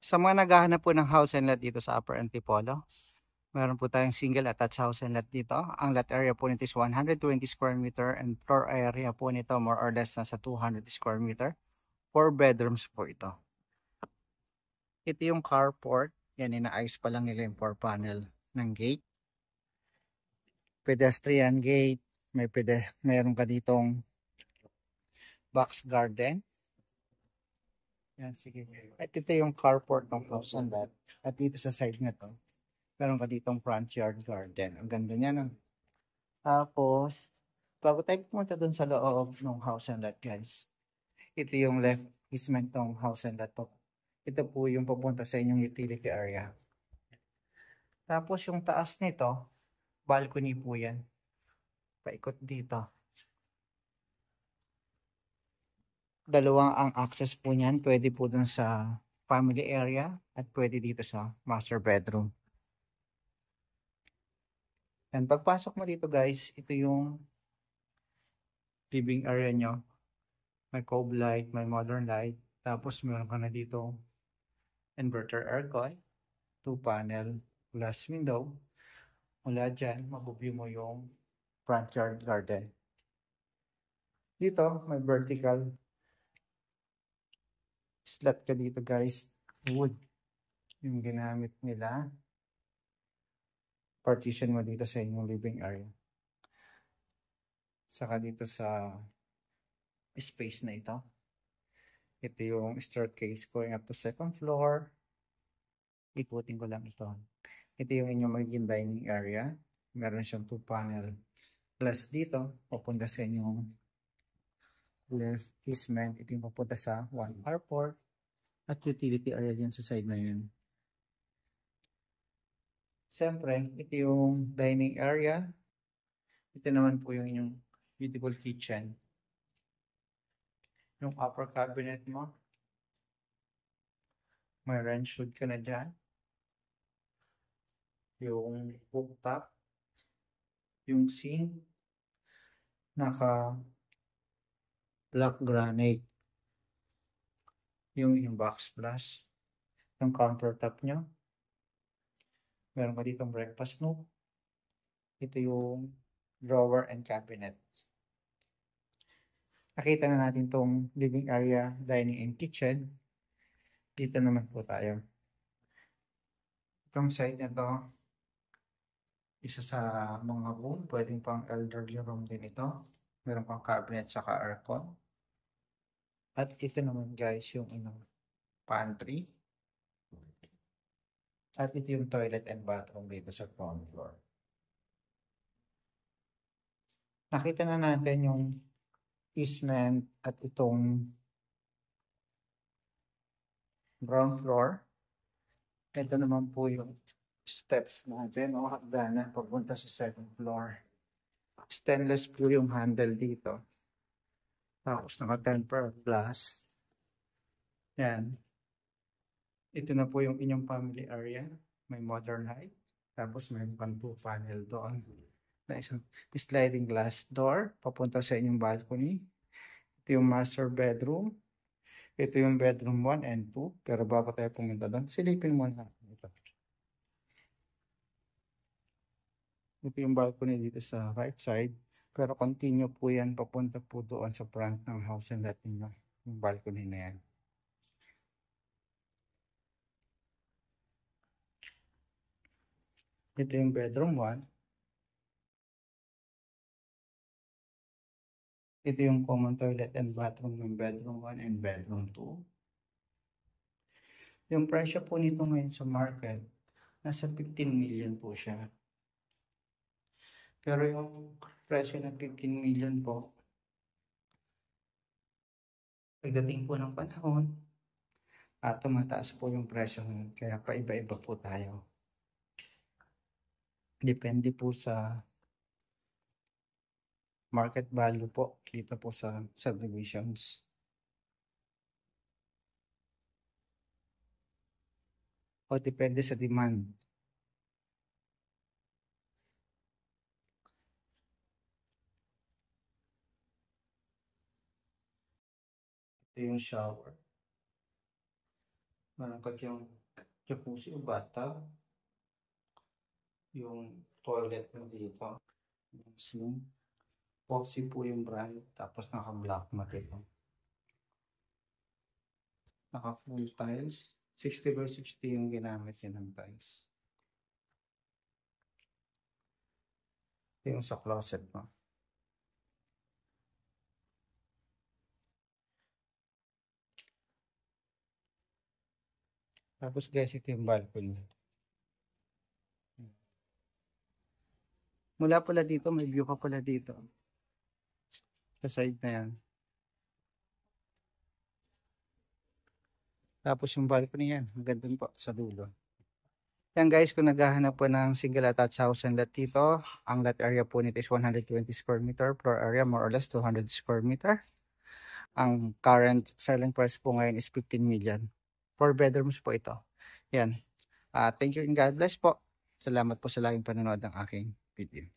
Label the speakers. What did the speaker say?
Speaker 1: Sa mga naghahanap po ng house and lot dito sa Upper Antipolo, meron po tayong single attached house and lot dito. Ang lot area po nito is 120 square meter and floor area po nito more or less nasa 200 square meter. 4 bedrooms po ito. Ito yung carport. Yan, inaayos pa lang nila yung 4 panel ng gate. Pedestrian gate. Meron ka ditong box garden. Yan, sige. At ito yung carport ng house and lot. At dito sa side na to, meron ka ditong front yard garden. Ang ganda niya, no? Tapos, bago tayo pumunta dun sa loob ng house and lot, guys, ito yung left easement ng house and lot po. Ito po yung papunta sa inyong utility area. Tapos yung taas nito, balcony po yan. Paikot dito. Dalawang ang access po niyan. Pwede po dun sa family area at pwede dito sa master bedroom. And pagpasok mo dito, guys, ito yung living area nyo. May cove light, may modern light. Tapos meron ka na dito inverter aircon, 2 panel glass window. Mula dyan, mag-view mo yung front yard garden. Dito, may vertical slot ka dito, guys. Wood yung ginamit nila. Partition mo dito sa inyong living area. Saka dito sa space na ito. Ito yung staircase going up to second floor. Ikutin ko lang ito. Ito yung inyong magiging dining area. Meron siyang 2 panel glass dito. Papunta sa inyong left easement. Ito yung papunta sa 1 carport. At utility area dyan sa side na yun. Siyempre, ito yung dining area. Ito naman po yung inyong beautiful kitchen. Yung upper cabinet mo. May range hood ka na dyan. Yung cooktop. Yung sink. Naka black granite. Yung backsplash. Yung countertop nyo. Meron ka ditong breakfast nook. Ito yung drawer and cabinet. Nakita na natin tong living area, dining and kitchen. Dito naman po tayo. Itong side na to, isa sa mga room, pwedeng pang elderly room din ito. Meron pang cabinet saka aircon. At ito naman, guys, yung pantry. At ito yung toilet and bathroom dito sa ground floor. Nakita na natin yung easement at itong ground floor. Ito naman po yung steps natin o hagdanan papunta sa second floor. Stainless po yung handle dito. Tapos naka-tempered glass. Yan. Ito na po yung inyong family area. May modern height. Tapos may pang 2 panel doon. Na isang sliding glass door papunta sa inyong balcony. Ito yung master bedroom. Ito yung bedroom 1 and 2. Pero bago tayo pumunta doon, silipin muna natin ito. Ito yung balcony dito sa right side. Pero continue po yan papunta po doon sa front ng house and lot ninyo. Yung balcony na yan. Ito yung bedroom 1. Ito yung common toilet and bathroom ng bedroom 1 and bedroom 2. Yung presyo po nito ngayon sa market, nasa 15 million po siya. Pero yung presyo ng 15 million po, pagdating po ng panahon, tumataas po yung presyo ngayon. Kaya paiba-iba po tayo. Depende po sa market value po dito po sa subdivisions. O depende sa demand. Ito yung shower. Malangkat yung jacuzzi o bathtub. Yung toilet mo dito. Yung sink. Foxy po yung brand. Tapos naka-black matte ito. Naka-full tiles. 60x60 yung ginamit niya ng tiles. Ito yung sa closet mo. Tapos guys, ito yung balcony. Mula pala dito, may view ka pala dito. Sa side na yan. Tapos yung balcony yan, hanggang dun po sa dulo. Yan guys, kung naghahanap po ng single attached house and lot dito, ang lot area po nito is 120 square meter, floor area more or less 200 square meter. Ang current selling price po ngayon is 15 million. 4 bedrooms po ito. Yan. Thank you and God bless po. Salamat po sa laging panonood ng aking video.